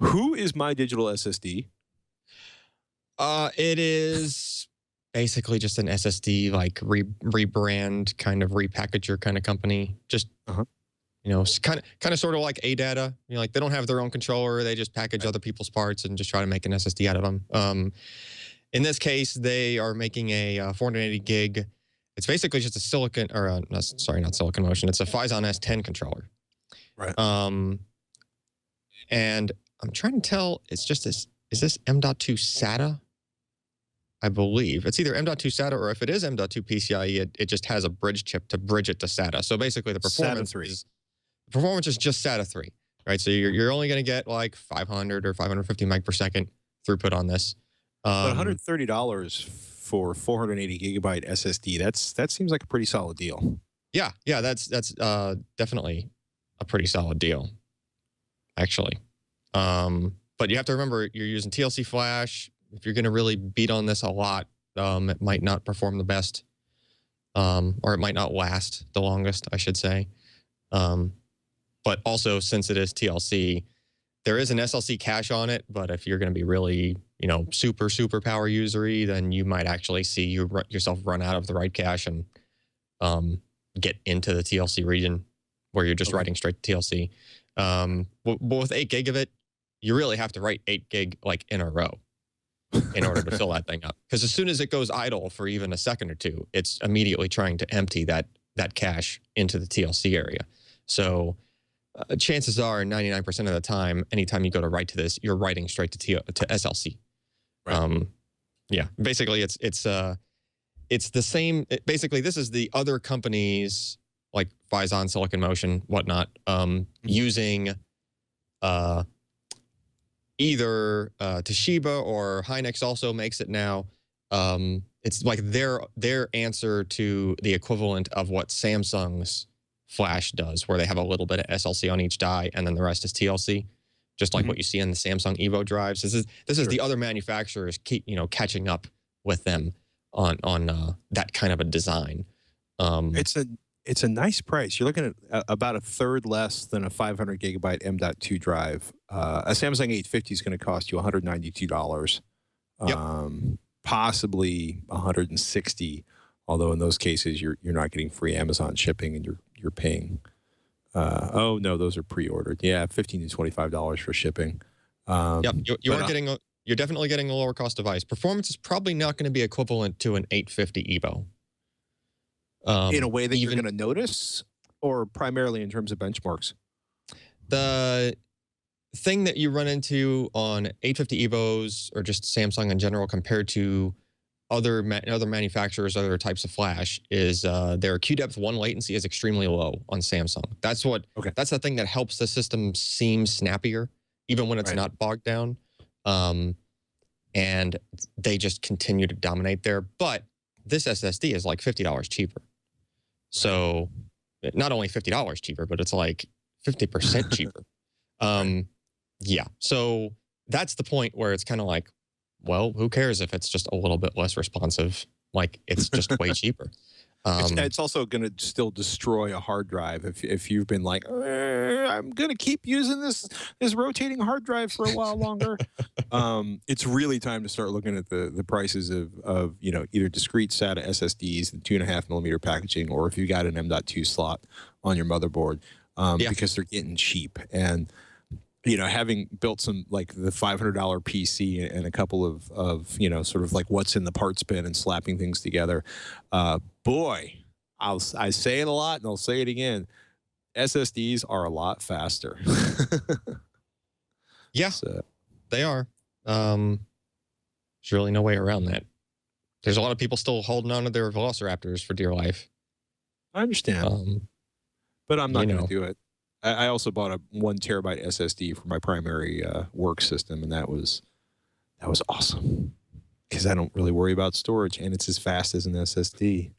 Who is MyDigitalSSD? It is basically just an SSD, like rebrand, kind of repackager kind of company. Just you know, kind of sort of like ADATA. You know, like they don't have their own controller; they just package other people's parts and just try to make an SSD out of them. In this case, they are making a 480 gig. It's basically just a silicon, or sorry, not Silicon Motion. It's a Phison S10 controller. Right. And I'm trying to tell. It's just this. Is this M.2 SATA? I believe it's either M.2 SATA, or if it is M.2 PCIe, it just has a bridge chip to bridge it to SATA. So basically, the performance is just SATA 3, right? So you're only going to get like 500 or 550 meg per second throughput on this. But $130 for 480 gigabyte SSD, that seems like a pretty solid deal. Yeah, that's definitely a pretty solid deal, actually. But you have to remember, you're using TLC flash. If you're going to really beat on this a lot, it might not perform the best, or it might not last the longest, I should say. But also, since it is TLC, there is an SLC cache on it. But if you're going to be really, you know, super power usery, then you might actually see yourself run out of the write cache and get into the TLC region where you're just writing straight to TLC. But with 8 gig of it, you really have to write 8 gig like in a row in order to fill that thing up. Because as soon as it goes idle for even a second or two, it's immediately trying to empty that cache into the TLC area. So chances are 99% of the time, anytime you go to write to this, you're writing straight to SLC. Right. Yeah, basically it's the same. Basically, this is the other companies like Phison, Silicon Motion, whatnot, using either Toshiba or Hynix also makes it now. It's like their answer to the equivalent of what Samsung's flash does, where they have a little bit of SLC on each die and then the rest is TLC, just like what you see in the Samsung Evo drives. This is the other manufacturers catching up with them on that kind of a design. It's a nice price. You're looking at about a third less than a 500 gigabyte M.2 drive. A Samsung 850 is going to cost you $192, possibly $160. Although in those cases you're not getting free Amazon shipping, and you're paying. Oh no, those are pre-ordered. Yeah, $15 to $25 for shipping. Yep, you're definitely getting a lower cost device. Performance is probably not going to be equivalent to an 850 Evo. In a way that you're going to notice, or primarily in terms of benchmarks? The thing that you run into on 850 Evos, or just Samsung in general, compared to other manufacturers, other types of flash, is their QDepth 1 latency is extremely low on Samsung. That's the thing that helps the system seem snappier, even when it's not bogged down. And they just continue to dominate there. But this SSD is like $50 cheaper. So not only $50 cheaper, but it's like 50% cheaper. Yeah. So that's the point where it's kind of like, well, who cares if it's just a little bit less responsive? Like, it's just way cheaper. It's also going to still destroy a hard drive if you've been like, I'm going to keep using this rotating hard drive for a while longer. It's really time to start looking at the prices of either discrete SATA SSDs and 2.5 millimeter packaging, or if you got an M.2 slot on your motherboard, because they're getting cheap. And having built some, like, the $500 PC and a couple of sort of like what's in the parts bin and slapping things together, boy, I say it a lot and I'll say it again, SSDs are a lot faster. Yeah, so they are. There's really no way around that. There's a lot of people still holding on to their Velociraptors for dear life. I understand, but I'm not going to do it. I also bought a 1 terabyte SSD for my primary work system, and that was awesome because I don't really worry about storage, and it's as fast as an SSD.